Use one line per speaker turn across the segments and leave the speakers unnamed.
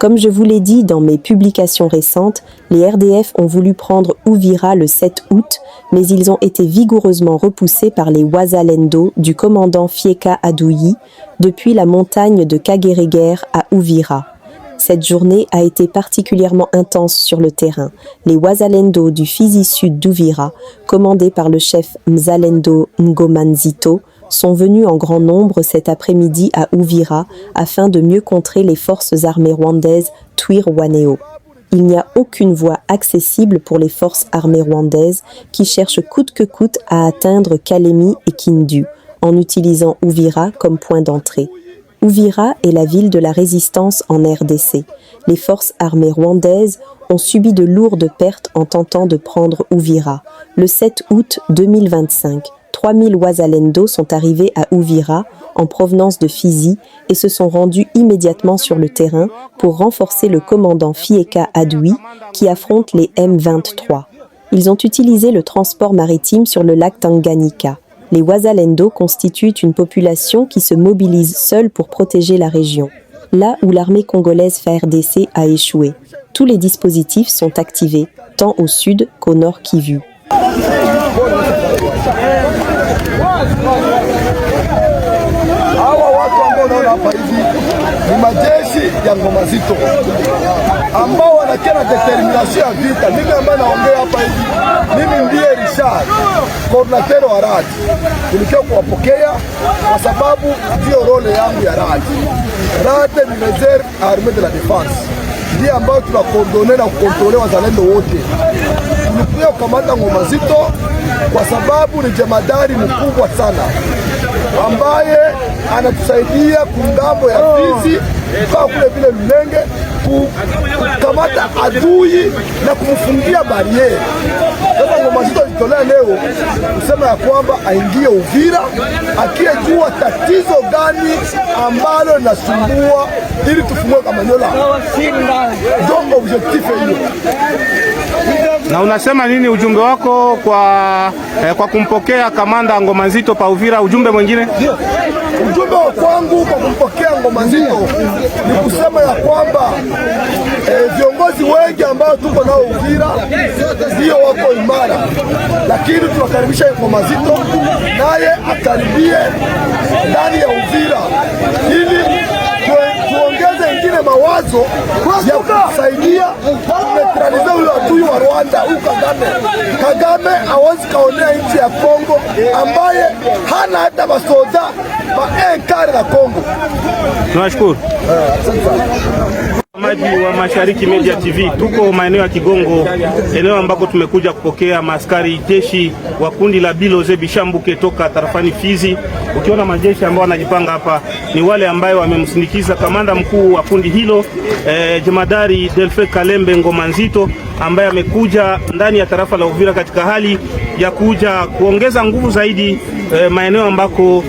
Comme je vous l'ai dit dans mes publications récentes, les RDF ont voulu prendre Uvira le 7 août, mais ils ont été vigoureusement repoussés par les Wazalendo du commandant Fieka Adouyi depuis la montagne de Kagereger à Uvira. Cette journée a été particulièrement intense sur le terrain. Les Wazalendo du Fizi Sud d'Uvira, commandés par le chef Mzalendo Ngomanzito, sont venus en grand nombre cet après-midi à Uvira afin de mieux contrer les forces armées rwandaises Twirwaneho. Il n'y a aucune voie accessible pour les forces armées rwandaises qui cherchent coûte que coûte à atteindre Kalemi et Kindu en utilisant Uvira comme point d'entrée. Uvira est la ville de la résistance en RDC. Les forces armées rwandaises ont subi de lourdes pertes en tentant de prendre Uvira. Le 7 août 2025, 3000 Wazalendo sont arrivés à Uvira en provenance de Fizi et se sont rendus immédiatement sur le terrain pour renforcer le commandant Fieka Adouyi qui affronte les M23. Ils ont utilisé le transport maritime sur le lac Tanganyika. Les Wazalendo constituent une population qui se mobilise seule pour protéger la région. Là où l'armée congolaise FARDC a échoué, tous les dispositifs sont activés, tant au sud qu'au nord Kivu.
Hawa watu ambao unaona hapa hivi ni majeshi ya Ngomazito ambao wanakia determination ya vita. Mimi ambaye naongea hapa hivi, mimi ndiye Richard, coordinateur wa RAD. Nilikuwa kuwapokea kwa sababu ndio role yangu ya RAD. RAD ni Reserve Armée de la Défense, ndiye ambao tunakondone na kukontrole wazalendo wote. Tulikuwa kukamata Ngomazito kwa sababu ni jemadari mkubwa sana ambaye anatusaidia kungambo ya Fizi kwa kule vile Lulenge kukamata adui na kumfungia bariere. Sasa Ngomazito alitolea leo kusema ya kwamba aingie Uvira akijua tatizo gani ambalo linasumbua ili tufungue Kamanyola. Ndio objectif hiyo.
Na unasema nini ujumbe wako kwa kumpokea kamanda Ngomazito pa Uvira? Ujumbe mwingine?
Ujumbe wa kwangu kwa kumpokea Ngomazito ni kusema ya kwamba viongozi wengi ambao tuko nao Uvira ndio wako imara, lakini tunakaribisha Ngomazito naye akaribie ndani ya Uvira ili tuongeze ingine mawazo ya kusaidia kumetralize huyo adui wa Rwanda, huyu Kagame. Kagame hawezi kaonea nchi ya Kongo ambaye hana hata masoda maenkari na Kongo.
Tunashukuru. Maji wa Mashariki Media TV, tuko maeneo ya Kigongo, eneo ambako tumekuja kupokea maaskari jeshi wa kundi la Biloze Bishambuke toka tarafani Fizi. Ukiona majeshi ambao wanajipanga hapa ni wale ambao wamemsindikiza kamanda mkuu wa kundi hilo, jemadari Delfe Kalembe Ngomanzito, ambaye amekuja ndani ya tarafa la Uvira katika hali ya kuja kuongeza nguvu zaidi maeneo ambako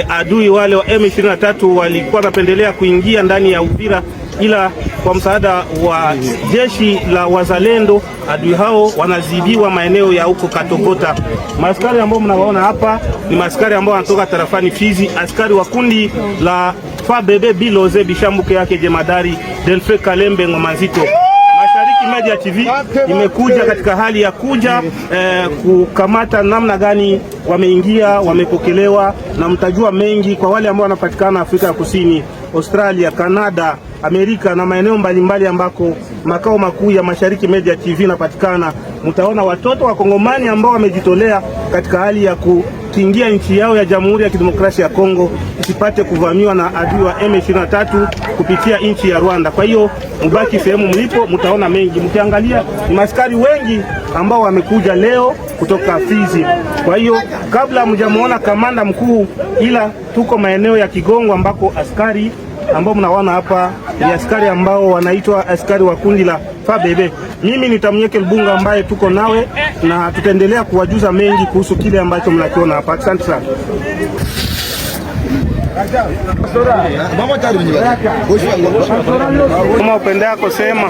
adui wale wa M23 walikuwa wanapendelea kuingia ndani ya Uvira, ila kwa msaada wa jeshi la Wazalendo adui hao wanazidiwa maeneo ya huko Katogota. Maaskari ambao mnawaona hapa ni maaskari ambao wanatoka tarafani Fizi, askari wa kundi la FABB Biloze Bishambuke yake jemadari Delfe Kalembe Ngomanzito. Mashariki Media TV imekuja katika hali ya kuja kukamata namna gani wameingia, wamepokelewa, na mtajua mengi kwa wale ambao wanapatikana Afrika ya Kusini, Australia, Canada, Amerika na maeneo mbalimbali ambako makao makuu ya Mashariki Media TV inapatikana. Mtaona watoto wa Kongomani ambao wamejitolea katika hali ya kukingia nchi yao ya Jamhuri ya Kidemokrasia ya Kongo isipate kuvamiwa na adui wa M23 kupitia nchi ya Rwanda. Kwa hiyo mbaki sehemu mlipo, mtaona mengi. Mkiangalia ni maskari wengi ambao wamekuja leo kutoka Fizi. Kwa hiyo kabla mjamuona kamanda mkuu, ila tuko maeneo ya Kigongo ambako askari ambao mnaona hapa ni askari ambao wanaitwa askari wa kundi la FABB. Mimi ni Tamnyeke Lubunga ambaye tuko nawe na tutaendelea kuwajuza mengi kuhusu kile ambacho mnakiona hapa. Asante sana. Kama upende yako sema.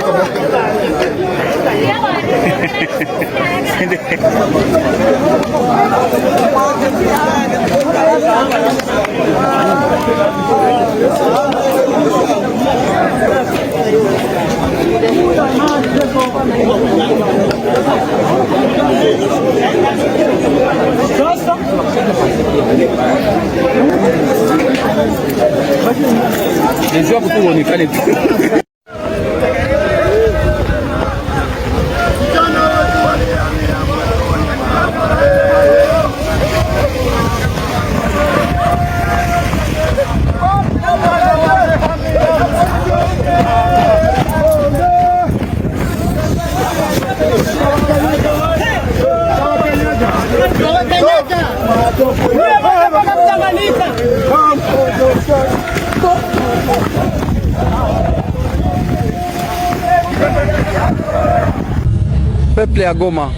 Peuple à Goma,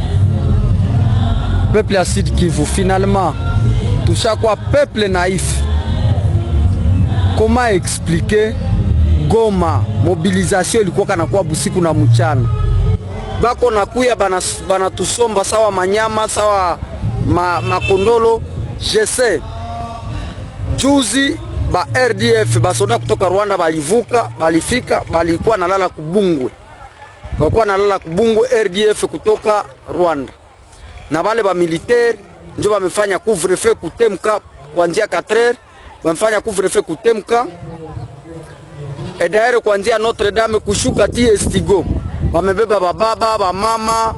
peuple à Sud Kivu, finalement, tout ça quoi, peuple naïf. Comment expliquer Goma, mobilisation ilikuwa kana kwa busiku na mchana. Bako nakuya bana tusomba sawa manyama, sawa makondolo, je sais. Juzi ba RDF basoda kutoka Rwanda balivuka, balifika, balikuwa nalala Kubungwe. Walikuwa nalala Kubungwe RDF kutoka Rwanda. Na wale ba militaire ndio wamefanya couvre-feu kutemka kuanzia 4h, wamefanya couvre-feu kutemka. Et d'ailleurs kuanzia Notre Dame kushuka TSTGO. Wamebeba bababa, ba mama,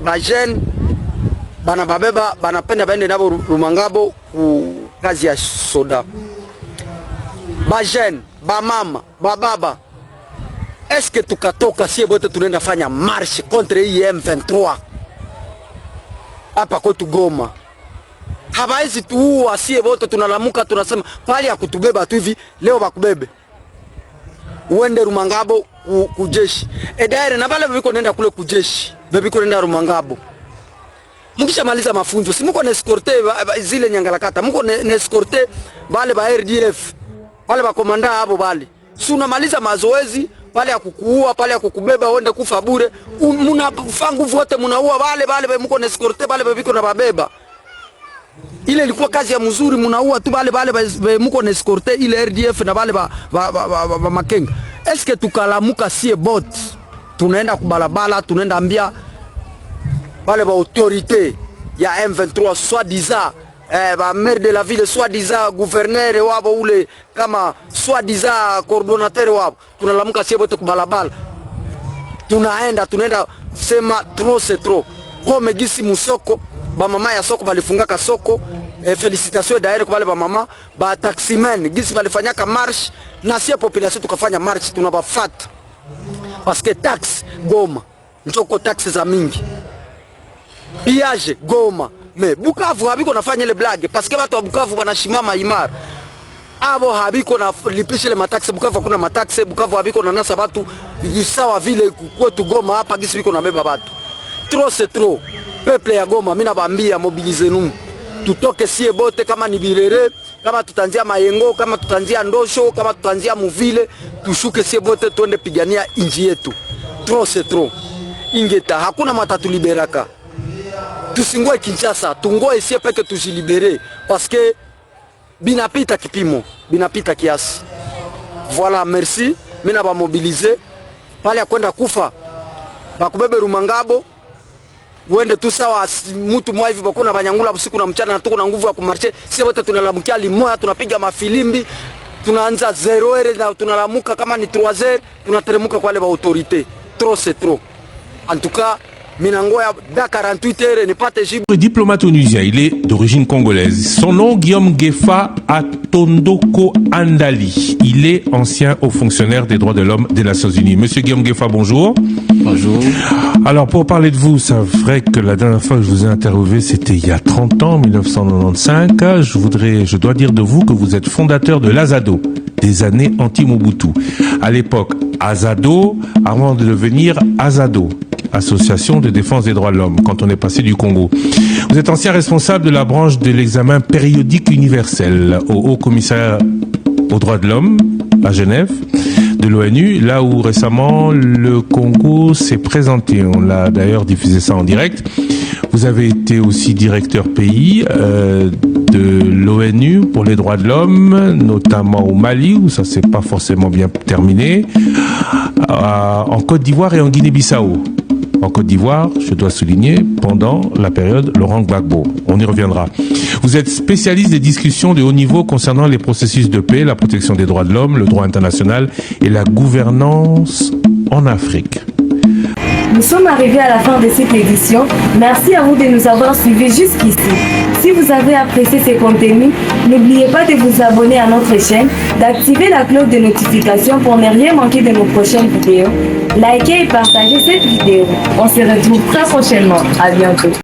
ba jeune bana babeba banapenda baende nabo Rumangabo ku kazi ya soda. Ba jeune, ba mama, ba baba. Est-ce que tukatoka sie bote tunaenda fanya marche contre M23 hapa kwetu Goma? Habaezi tuua sie bote tunalamuka tunasema pali ya kutubeba tu hivi leo bakubebe. Uende Rumangabo kujeshi. Edaire na bale biko nenda kule kujeshi. Biko nenda Rumangabo. Mukisha maliza mafunzo, si muko na escorte zile nyangalakata, muko na escorte bale ba RDF. Bale ba komanda hapo bale. Si unamaliza mazoezi pale ya kukuua, pale ya kukubeba uende kufa bure. Mnafanya nguvu wote mnaua bale mko na escorte bale biko na babeba. Ile ilikuwa kazi ya mzuri, mnaua tu bale mko na escorte ile RDF na bale ba makenga. Est-ce que tukalamuka sie bot tunaenda kubalabala, tunaenda ambia bale ba autorité ya M23 soi-disant ba maire de la ville, soi-disant gouverneur wabo ule kama soi-disant coordonnateur wabo, tunalamuka sie bot kubalabala, tunaenda sema trop c'est trop. Comme gisi musoko ba mama ya soko balifungaka soko. Félicitations d'ailleurs kwa wale ba mama ba taximen gisi balifanyaka marche na si population tukafanya marche tunabafata parce que taxe Goma njoko taxe za mingi piage Goma mais Bukavu habiko nafanya ile blague parce que watu wa Bukavu wanashimama imara abo habiko na lipisha ile mataxe Bukavu kuna mataxe Bukavu habiko na nasa watu sawa vile kwetu Goma hapa gisi biko na beba watu trop c'est trop. Peuple ya Goma mimi nabaambia mobilisez-nous. Tutoke sie bote kama ni Birere, kama tutanzia Mayengo, kama tutanzia Ndosho, kama tutanzia Muvile, tushuke sie bote tuende pigania inji yetu. Trop c'est trop. Ingeta hakuna matatu liberaka. Tusingoe Kinshasa, tungoe sie peke tujilibere parce que binapita kipimo, binapita kiasi. Voilà, merci. Mimi ba mobiliser pale ya kwenda kufa. Bakubebe Rumangabo. Wende tu sawa mtu mwa hivi bakuna banyangula usiku na mchana na tuko na nguvu ya kumarche. Sisi wote tunalamukia limoya, tunapiga mafilimbi, tunaanza 0h na tunalamuka kama ni 3h, tunateremuka kwa wale ba autorité. Trop c'est trop. En tout cas, minangoya da 48h ne pas te jibu.
Diplomate onusien, il est d'origine congolaise. Son nom Guillaume Ngefa Atondoko Andali. Il est ancien haut fonctionnaire des droits de l'homme des Nations Unies. Monsieur Guillaume Ngefa, bonjour.
Bonjour.
Alors, pour parler de vous, c'est vrai que la dernière fois que je vous ai interviewé, c'était il y a 30 ans, 1995. Je dois dire de vous que vous êtes fondateur de l'Azado, des années anti-Mobutu. À l'époque, Azado, avant de devenir Azado, Association de défense des droits de l'homme, quand on est passé du Congo. Vous êtes ancien responsable de la branche de l'examen périodique universel au Haut Commissariat aux droits de l'homme à Genève, de l'ONU, là où récemment le Congo s'est présenté. On l'a d'ailleurs diffusé ça en direct. Vous avez été aussi directeur pays de l'ONU pour les droits de l'homme, notamment au Mali, où ça s'est pas forcément bien terminé, en Côte d'Ivoire et en Guinée-Bissau. en Côte d'Ivoire, je dois souligner, pendant la période Laurent Gbagbo. On y reviendra. Vous êtes spécialiste des discussions de haut niveau concernant les processus de paix, la protection des droits de l'homme, le droit international et la gouvernance en Afrique.
Nous sommes arrivés à la fin de cette édition. Merci à vous de nous avoir suivis jusqu'ici. Si vous avez apprécié ces contenus, n'oubliez pas de vous abonner à notre chaîne, d'activer la cloche de notification pour ne rien manquer de nos prochaines vidéos. Likez et partagez cette vidéo. On se retrouve très prochainement. À bientôt.